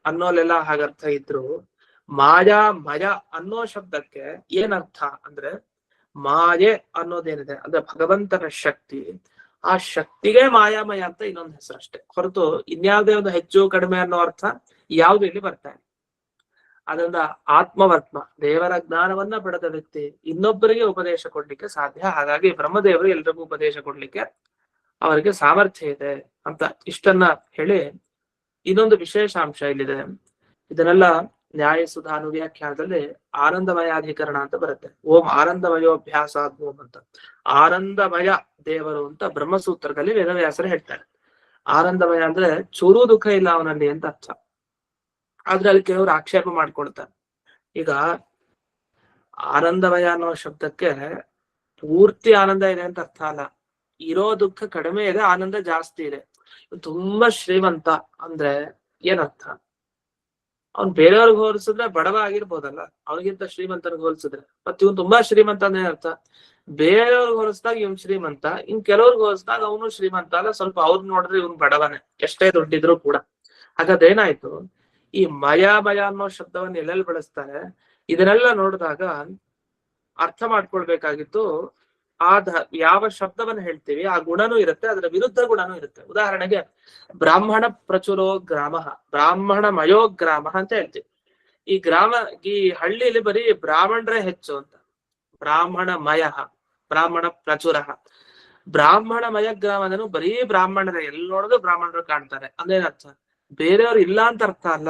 ಅನ್ನೋಲೆಲ್ಲ ಹಾಗರ್ಥ ಇದ್ರು, ಮಯ ಅನ್ನೋ ಶಬ್ದಕ್ಕೆ ಏನರ್ಥ ಅಂದ್ರೆ ಮಾಯೆ ಅನ್ನೋದೇನಿದೆ ಅಂದ್ರೆ ಭಗವಂತನ ಶಕ್ತಿ, ಆ ಶಕ್ತಿಗೆ ಮಾಯಾಮಯ ಅಂತ ಇನ್ನೊಂದು ಹೆಸರು ಅಷ್ಟೇ ಹೊರತು ಇನ್ಯಾವುದೇ ಒಂದು ಹೆಚ್ಚು ಕಡಿಮೆ ಅನ್ನೋ ಅರ್ಥ ಯಾವ್ದು ಇಲ್ಲಿ ಬರ್ತಾ ಇದೆ. ಅದರಿಂದ ಆತ್ಮವರ್ತ್ಮ, ದೇವರ ಜ್ಞಾನವನ್ನ ಪಡೆದ ವ್ಯಕ್ತಿ ಇನ್ನೊಬ್ಬರಿಗೆ ಉಪದೇಶ ಕೊಡ್ಲಿಕ್ಕೆ ಸಾಧ್ಯ. ಹಾಗಾಗಿ ಬ್ರಹ್ಮದೇವರು ಎಲ್ರಿಗೂ ಉಪದೇಶ ಕೊಡ್ಲಿಕ್ಕೆ ಅವರಿಗೆ ಸಾಮರ್ಥ್ಯ ಇದೆ ಅಂತ ಇಷ್ಟನ್ನ ಹೇಳಿ, ಇನ್ನೊಂದು ವಿಶೇಷ ಅಂಶ ಇಲ್ಲಿದೆ. ಇದನ್ನೆಲ್ಲ ನ್ಯಾಯಸುಧಾನು ವ್ಯಾಖ್ಯಾನದಲ್ಲಿ ಆನಂದಮಯಾಧಿಕರಣ ಅಂತ ಬರುತ್ತೆ. ಓಂ ಆನಂದಮಯೋಭ್ಯಾಸ ಓಂ ಅಂತ. ಆನಂದಮಯ ದೇವರು ಅಂತ ಬ್ರಹ್ಮಸೂತ್ರದಲ್ಲಿ ವೇದವ್ಯಾಸರು ಹೇಳ್ತಾರೆ. ಆನಂದಮಯ ಅಂದ್ರೆ ಚೂರು ದುಃಖ ಇಲ್ಲ ಅವನಲ್ಲಿ ಅಂತ ಅರ್ಥ. ಆದ್ರೆ ಅಲ್ಲಿ ಕೆಲವರು ಆಕ್ಷೇಪ ಮಾಡ್ಕೊಳ್ತಾರೆ. ಈಗ ಆನಂದಮಯ ಅನ್ನೋ ಶಬ್ದಕ್ಕೆ ಪೂರ್ತಿ ಆನಂದ ಇದೆ ಅಂತ ಅರ್ಥ ಅಲ್ಲ. ಇರೋ ದುಃಖ ಕಡಿಮೆ ಇದೆ, ಆನಂದ ಜಾಸ್ತಿ ಇದೆ. ತುಂಬಾ ಶ್ರೀಮಂತ ಅಂದ್ರೆ ಏನರ್ಥ? ಅವ್ನ್ ಬೇರೆಯವ್ರಿಗೆ ಹೋಲಿಸಿದ್ರೆ ಬಡವ ಆಗಿರ್ಬೋದಲ್ಲ, ಅವನಿಗಿಂತ ಶ್ರೀಮಂತನಿಗೆ ಹೋಲಿಸಿದ್ರೆ. ಮತ್ತೆ ಇವನ್ ತುಂಬಾ ಶ್ರೀಮಂತ ಅಂದ್ರೆ ಏನರ್ಥ? ಬೇರೆಯವ್ರಿಗೆ ಹೋಲಿಸಿದಾಗ ಇವನ್ ಶ್ರೀಮಂತ, ಇನ್ ಕೆಲವ್ರಿಗೆ ಹೋಲಿಸಿದಾಗ ಅವನು ಶ್ರೀಮಂತ ಅಲ್ಲ, ಸ್ವಲ್ಪ ಅವ್ರು ನೋಡಿದ್ರೆ ಇವನ್ ಬಡವನೇ, ಎಷ್ಟೇ ದುಡ್ಡಿದ್ರು ಕೂಡ. ಹಾಗಾದ್ರೆ ಏನಾಯ್ತು? ಈ ಮಯ ಅನ್ನೋ ಶಬ್ದವನ್ನ ಎಲ್ಲೆಲ್ಲಿ ಬಳಸ್ತಾರೆ, ಇದನ್ನೆಲ್ಲ ನೋಡಿದಾಗ ಅರ್ಥ ಮಾಡ್ಕೊಳ್ಬೇಕಾಗಿತ್ತು. ಯಾವ ಶಬ್ದವನ್ನ ಹೇಳ್ತೀವಿ ಆ ಗುಣನೂ ಇರುತ್ತೆ, ಅದರ ವಿರುದ್ಧ ಗುಣನೂ ಇರುತ್ತೆ. ಉದಾಹರಣೆಗೆ ಬ್ರಾಹ್ಮಣ ಪ್ರಚುರೋ ಗ್ರಾಮ, ಬ್ರಾಹ್ಮಣ ಮಯೋ ಗ್ರಾಮ ಅಂತ ಹೇಳ್ತೀವಿ. ಈ ಹಳ್ಳಿಯಲ್ಲಿ ಬರೀ ಬ್ರಾಹ್ಮಣರೇ ಹೆಚ್ಚು ಅಂತ. ಬ್ರಾಹ್ಮಣಮಯ, ಬ್ರಾಹ್ಮಣ ಪ್ರಚುರ, ಬ್ರಾಹ್ಮಣಮಯ ಗ್ರಾಮ ಅಂದ್ರೆ ಬರೀ ಬ್ರಾಹ್ಮಣರೇ, ಎಲ್ಲಿ ನೋಡಿದ್ರು ಬ್ರಾಹ್ಮಣರು ಕಾಣ್ತಾರೆ ಅಂದೇನರ್ಥ? ಬೇರೆಯವ್ರು ಇಲ್ಲ ಅಂತ ಅರ್ಥ ಅಲ್ಲ.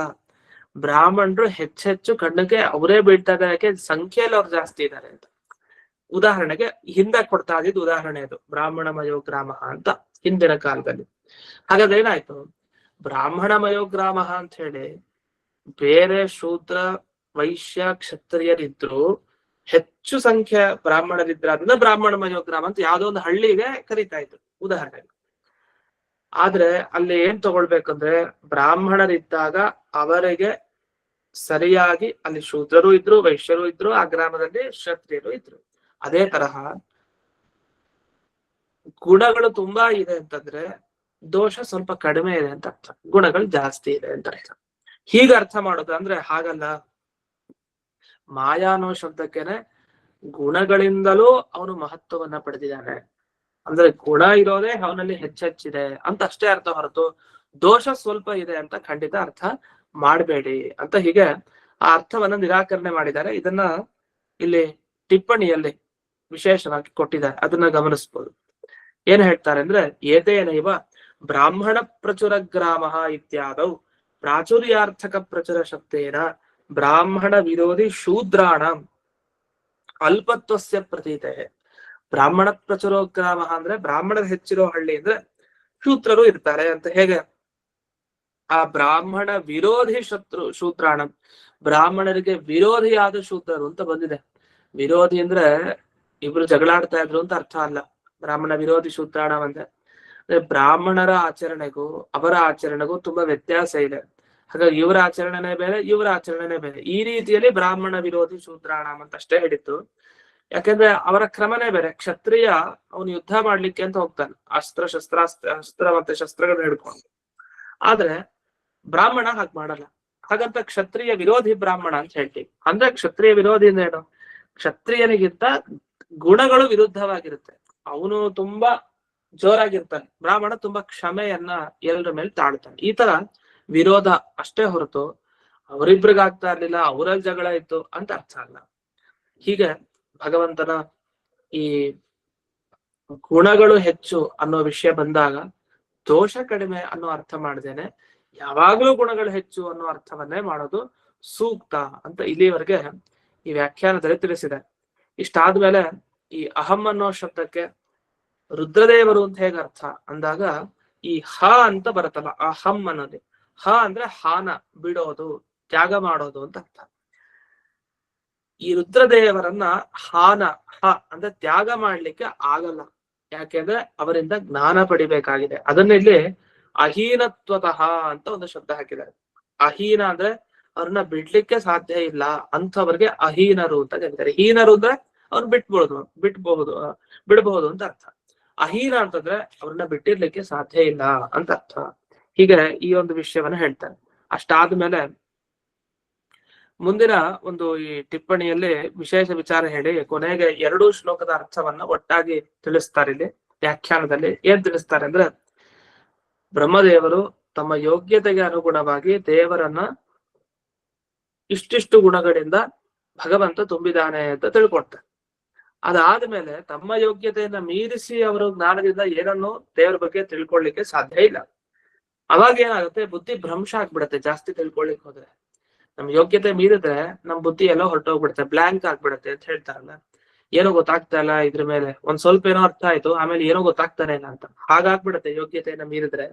ಬ್ರಾಹ್ಮಣರು ಹೆಚ್ಚೆಚ್ಚು ಕಣ್ಣಕ್ಕೆ ಅವರೇ ಬೀಳ್ತಾ ಇದ್ದಾರೆ, ಯಾಕೆ ಸಂಖ್ಯೆಯಲ್ಲಿ ಅವ್ರು ಜಾಸ್ತಿ ಇದ್ದಾರೆ ಅಂತ. ಉದಾಹರಣೆಗೆ ಹಿಂದೆ ಕೊಡ್ತಾ ಇದ್ದಿದ್ದು ಉದಾಹರಣೆ ಅದು, ಬ್ರಾಹ್ಮಣಮಯೋ ಗ್ರಾಮ ಅಂತ ಹಿಂದಿನ ಕಾಲದಲ್ಲಿ. ಹಾಗಾದ್ರೆ ಏನಾಯ್ತು? ಬ್ರಾಹ್ಮಣಮಯೋ ಗ್ರಾಮ ಅಂತ ಹೇಳಿ ಬೇರೆ ಶೂದ್ರ ವೈಶ್ಯ ಕ್ಷತ್ರಿಯರಿದ್ರು ಹೆಚ್ಚು ಸಂಖ್ಯೆ ಬ್ರಾಹ್ಮಣರಿದ್ರ ಅದನ್ನ ಬ್ರಾಹ್ಮಣಮಯೋ ಗ್ರಾಮ ಅಂತ ಯಾವ್ದೋ ಒಂದು ಹಳ್ಳಿಗೆ ಕರೀತಾ ಇದ್ರು ಉದಾಹರಣೆಗೆ. ಆದ್ರೆ ಅಲ್ಲಿ ಏನ್ ತಗೊಳ್ಬೇಕಂದ್ರೆ ಬ್ರಾಹ್ಮಣರಿದ್ದಾಗ ಅವರಿಗೆ ಸರಿಯಾಗಿ ಅಲ್ಲಿ ಶೂದ್ರರು ಇದ್ರು, ವೈಶ್ಯರು ಇದ್ರು, ಆ ಗ್ರಾಮದಲ್ಲಿ ಕ್ಷತ್ರಿಯರು ಇದ್ರು. ಅದೇ ತರಹ ಗುಣಗಳು ತುಂಬಾ ಇದೆ ಅಂತಂದ್ರೆ ದೋಷ ಸ್ವಲ್ಪ ಕಡಿಮೆ ಇದೆ ಅಂತ ಅರ್ಥ, ಗುಣಗಳು ಜಾಸ್ತಿ ಇದೆ ಅಂತ ಅರ್ಥ. ಹೀಗೆ ಅರ್ಥ ಮಾಡೋದು ಅಂದ್ರೆ ಹಾಗಲ್ಲ. ಮಾಯಾ ಅನ್ನೋ ಶಬ್ದಕ್ಕೆನೆ ಗುಣಗಳಿಂದಲೂ ಅವನು ಮಹತ್ವವನ್ನ ಪಡೆದಿದ್ದಾನೆ, ಅಂದ್ರೆ ಗುಣ ಇರೋದೇ ಅವನಲ್ಲಿ ಹೆಚ್ಚೆಚ್ಚಿದೆ ಅಂತ ಅಷ್ಟೇ ಅರ್ಥ ಹೊರತು ದೋಷ ಸ್ವಲ್ಪ ಇದೆ ಅಂತ ಖಂಡಿತ ಅರ್ಥ ಮಾಡಬೇಡಿ ಅಂತ ಹೀಗೆ ಆ ಅರ್ಥವನ್ನ ನಿರಾಕರಣೆ ಮಾಡಿದ್ದಾರೆ. ಇದನ್ನ ಇಲ್ಲಿ ಟಿಪ್ಪಣಿಯಲ್ಲಿ ವಿಶೇಷವಾಗಿ ಕೊಟ್ಟಿದ್ದಾರೆ, ಅದನ್ನ ಗಮನಿಸಬಹುದು. ಏನ್ ಹೇಳ್ತಾರೆ ಅಂದ್ರೆ ಏತೇನೈವ ಬ್ರಾಹ್ಮಣ ಪ್ರಚುರ ಗ್ರಾಮ ಇತ್ಯಾದೌ ಪ್ರಾಚುರ್ಯಾರ್ಥಕ ಪ್ರಚುರ ಶಬ್ದೇನ ಬ್ರಾಹ್ಮಣ ವಿರೋಧಿ ಶೂದ್ರಾಣ ಅಲ್ಪತ್ವಸ್ಯ ಪ್ರತೀತೆ. ಬ್ರಾಹ್ಮಣ ಪ್ರಚುರೋ ಗ್ರಾಮ ಅಂದ್ರೆ ಬ್ರಾಹ್ಮಣರು ಹೆಚ್ಚಿರೋ ಹಳ್ಳಿ ಅಂದ್ರೆ ಶೂದ್ರರು ಇರ್ತಾರೆ ಅಂತ. ಹೇಗೆ ಆ ಬ್ರಾಹ್ಮಣ ವಿರೋಧಿ ಶೂದ್ರಾಣ, ಬ್ರಾಹ್ಮಣರಿಗೆ ವಿರೋಧಿಯಾದ ಶೂದ್ರರು ಅಂತ ಬಂದಿದೆ. ವಿರೋಧಿ ಅಂದ್ರೆ ಇಬ್ರು ಜಗಳಾಡ್ತಾ ಇದ್ರು ಅಂತ ಅರ್ಥ ಅಲ್ಲ. ಬ್ರಾಹ್ಮಣ ವಿರೋಧಿ ಶೂದ್ರಾಣ ಅಂದ್ರೆ ಬ್ರಾಹ್ಮಣರ ಆಚರಣೆಗೂ ಅವರ ಆಚರಣೆಗೂ ತುಂಬಾ ವ್ಯತ್ಯಾಸ ಇದೆ. ಹಾಗಾಗಿ ಇವರ ಆಚರಣೆನೇ ಬೇರೆ, ಇವರ ಆಚರಣೆನೇ ಬೇರೆ. ಈ ರೀತಿಯಲ್ಲಿ ಬ್ರಾಹ್ಮಣ ವಿರೋಧಿ ಶೂದ್ರಾಣ ಅಂತ ಅಷ್ಟೇ ಹೇಳಿತ್ತು. ಯಾಕಂದ್ರೆ ಅವರ ಕ್ರಮನೇ ಬೇರೆ. ಕ್ಷತ್ರಿಯ ಅವನು ಯುದ್ಧ ಮಾಡ್ಲಿಕ್ಕೆ ಅಂತ ಹೋಗ್ತಾನೆ, ಅಸ್ತ್ರ ಮತ್ತೆ ಶಸ್ತ್ರಗಳನ್ನ ಹಿಡ್ಕೊಂಡು. ಆದ್ರೆ ಬ್ರಾಹ್ಮಣ ಹಾಗೆ ಮಾಡಲ್ಲ. ಹಾಗಂತ ಕ್ಷತ್ರಿಯ ವಿರೋಧಿ ಬ್ರಾಹ್ಮಣ ಅಂತ ಹೇಳ್ತೀವಿ. ಅಂದ್ರೆ ಕ್ಷತ್ರಿಯ ವಿರೋಧಿ ಅಂದ್ರೆ ಏನು? ಕ್ಷತ್ರಿಯನಿಗಿಂತ ಗುಣಗಳು ವಿರುದ್ಧವಾಗಿರುತ್ತೆ. ಅವನು ತುಂಬಾ ಜೋರಾಗಿರ್ತಾನೆ, ಬ್ರಾಹ್ಮಣ ತುಂಬಾ ಕ್ಷಮೆಯನ್ನ ಎಲ್ಲರ ಮೇಲೆ ತಾಳ್ತಾನೆ. ಈ ತರ ವಿರೋಧ ಅಷ್ಟೇ ಹೊರತು ಅವರಿಬ್ರಿಗಾಗ್ತಾ ಇರ್ಲಿಲ್ಲ, ಅವರಲ್ಲಿ ಜಗಳ ಇತ್ತು ಅಂತ ಅರ್ಥ ಅಲ್ಲ. ಹೀಗೆ ಭಗವಂತನ ಈ ಗುಣಗಳು ಹೆಚ್ಚು ಅನ್ನೋ ವಿಷಯ ಬಂದಾಗ ದೋಷ ಕಡಿಮೆ ಅನ್ನೋ ಅರ್ಥ ಮಾಡ್ದೇನೆ ಯಾವಾಗ್ಲೂ ಗುಣಗಳು ಹೆಚ್ಚು ಅನ್ನೋ ಅರ್ಥವನ್ನೇ ಮಾಡೋದು ಸೂಕ್ತ ಅಂತ ಇಲ್ಲಿವರೆಗೆ ಈ ವ್ಯಾಖ್ಯಾನದಲ್ಲಿ ತಿಳಿಸಿದೆ. ಇಷ್ಟಾದ್ಮೇಲೆ ಈ ಅಹಂ ಅನ್ನೋ ಶಬ್ದಕ್ಕೆ ರುದ್ರದೇವರು ಅಂತ ಹೇಗೆ ಅರ್ಥ ಅಂದಾಗ ಈ ಹ ಅಂತ ಬರುತ್ತಲ್ಲ, ಅಹಂ ಅನ್ನೋದು. ಹ ಅಂದ್ರೆ ಹಾನ, ಬಿಡೋದು, ತ್ಯಾಗ ಮಾಡೋದು ಅಂತ ಅರ್ಥ. ಈ ರುದ್ರದೇವರನ್ನ ಹಾನ ಹ ಅಂದ್ರೆ ತ್ಯಾಗ ಮಾಡ್ಲಿಕ್ಕೆ ಆಗಲ್ಲ. ಯಾಕೆಂದ್ರೆ ಅವರಿಂದ ಜ್ಞಾನ ಪಡಿಬೇಕಾಗಿದೆ. ಅದನ್ನ ಇಲ್ಲಿ ಅಹೀನತ್ವತಃ ಅಂತ ಒಂದು ಶಬ್ದ ಹಾಕಿದ್ದಾರೆ. ಅಹೀನ ಅಂದ್ರೆ ಅವ್ರನ್ನ ಬಿಡ್ಲಿಕ್ಕೆ ಸಾಧ್ಯ ಇಲ್ಲ ಅಂಥವ್ರಿಗೆ ಅಹೀನರು ಅಂತ ಕರೀತಾರೆ. ಹೀನರು ಅಂದ್ರೆ ಅವ್ರು ಬಿಡಬಹುದು ಅಂತ ಅರ್ಥ. ಅಹೀನ ಅಂತಂದ್ರೆ ಅವ್ರನ್ನ ಬಿಟ್ಟಿರ್ಲಿಕ್ಕೆ ಸಾಧ್ಯ ಇಲ್ಲ ಅಂತ ಅರ್ಥ. ಹೀಗೆ ಈ ಒಂದು ವಿಷಯವನ್ನ ಹೇಳ್ತಾರೆ. ಅಷ್ಟಾದ್ಮೇಲೆ ಮುಂದಿನ ಒಂದು ಈ ಟಿಪ್ಪಣಿಯಲ್ಲಿ ವಿಶೇಷ ವಿಚಾರ ಹೇಳಿ ಕೊನೆಗೆ 2 ಶ್ಲೋಕದ ಅರ್ಥವನ್ನ ಒಟ್ಟಾಗಿ ತಿಳಿಸ್ತಾರೆ. ಇಲ್ಲಿ ವ್ಯಾಖ್ಯಾನದಲ್ಲಿ ಏನ್ ತಿಳಿಸ್ತಾರೆ ಅಂದ್ರೆ ಬ್ರಹ್ಮದೇವರು ತಮ್ಮ ಯೋಗ್ಯತೆಗೆ ಅನುಗುಣವಾಗಿ ದೇವರನ್ನ ಇಷ್ಟಿಷ್ಟು ಗುಣಗಳಿಂದ ಭಗವಂತ ತುಂಬಿದಾನೆ ಅಂತ ತಿಳ್ಕೊಡ್ತಾರೆ. ಅದಾದ್ಮೇಲೆ ತಮ್ಮ ಯೋಗ್ಯತೆಯನ್ನ ಮೀರಿಸಿ ಅವರು ಜ್ಞಾನದಿಂದ ಏನನ್ನು ದೇವರ ಬಗ್ಗೆ ತಿಳ್ಕೊಳ್ಳಿಕ್ಕೆ ಸಾಧ್ಯ ಇಲ್ಲ. ಅವಾಗ ಏನಾಗುತ್ತೆ, ಬುದ್ಧಿ ಭ್ರಂಶ ಆಗ್ಬಿಡತ್ತೆ. ಜಾಸ್ತಿ ತಿಳ್ಕೊಳ್ಳಿಕ್ ಹೋದ್ರೆ ನಮ್ ಯೋಗ್ಯತೆ ಮೀರಿದ್ರೆ ನಮ್ ಬುದ್ಧಿ ಎಲ್ಲೋ ಹೊರಟೋಗ್ಬಿಡುತ್ತೆ, ಬ್ಲಾಂಕ್ ಆಗ್ಬಿಡತ್ತೆ ಅಂತ ಹೇಳ್ತಾರಲ್ಲ. ಏನೋ ಗೊತ್ತಾಗ್ತಾ ಇಲ್ಲ, ಇದ್ರ ಮೇಲೆ ಒಂದ್ ಸ್ವಲ್ಪ ಏನೋ ಅರ್ಥ ಆಯ್ತು, ಆಮೇಲೆ ಏನೋ ಗೊತ್ತಾಗ್ತಾನೆ ಇಲ್ಲ ಅಂತ ಹಾಗಾಗ್ಬಿಡತ್ತೆ ಯೋಗ್ಯತೆಯನ್ನ ಮೀರಿದ್ರೆ.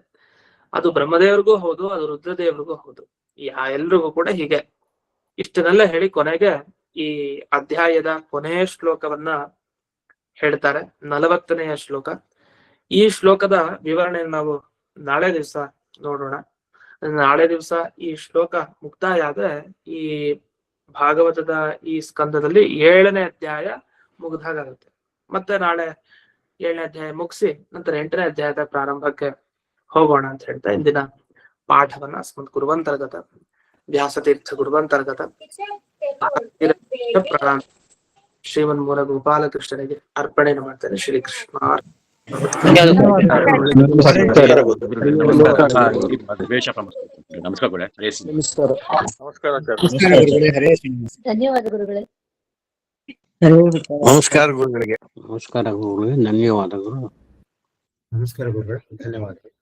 ಅದು ಬ್ರಹ್ಮದೇವ್ರಿಗೂ ಹೌದು, ಅದು ರುದ್ರದೇವ್ರಿಗೂ ಹೌದು, ಎಲ್ರಿಗೂ ಕೂಡ ಹೀಗೆ. ಇಷ್ಟನ್ನೆಲ್ಲ ಹೇಳಿ ಕೊನೆಗೆ ಈ ಅಧ್ಯಾಯದ ಕೊನೆಯ ಶ್ಲೋಕವನ್ನ ಹೇಳ್ತಾರೆ, 40ನೆಯ ಶ್ಲೋಕ. ಈ ಶ್ಲೋಕದ ವಿವರಣೆ ನಾವು ನಾಳೆ ದಿವಸ ನೋಡೋಣ. ನಾಳೆ ದಿವಸ ಈ ಶ್ಲೋಕ ಮುಕ್ತಾಯ ಆದ್ರೆ ಈ ಭಾಗವತದ ಈ ಸ್ಕಂದದಲ್ಲಿ 7ನೇ ಅಧ್ಯಾಯ ಮುಗ್ದಾಗುತ್ತೆ. ಮತ್ತೆ ನಾಳೆ 7ನೇ ಅಧ್ಯಾಯ ಮುಗಿಸಿ ನಂತರ 8ನೇ ಅಧ್ಯಾಯದ ಪ್ರಾರಂಭಕ್ಕೆ ಹೋಗೋಣ ಅಂತ ಹೇಳ್ತಾ ಇಂದಿನ ಪಾಠವನ್ನ ಅಸ್ಮತ್ ಗುರುವಂತರ್ಗತ ವ್ಯಾಸತೀರ್ಥ ಗುರುವಂತರ್ಗತ ಶ್ರೀಮನ್ಮೂಲ ಗೋಪಾಲಕೃಷ್ಣನಿಗೆ ಅರ್ಪಣೆ ಮಾಡ್ತೇನೆ. ಶ್ರೀಕೃಷ್ಣ ಧನ್ಯವಾದ ಗುರುಗಳೇ. ನಮಸ್ಕಾರ ಗುರುಗಳಿಗೆ. ನಮಸ್ಕಾರ ಗುರುಗಳೇ, ಧನ್ಯವಾದಗಳು. ನಮಸ್ಕಾರ ಗುರುಗಳೇ, ಧನ್ಯವಾದಗಳು.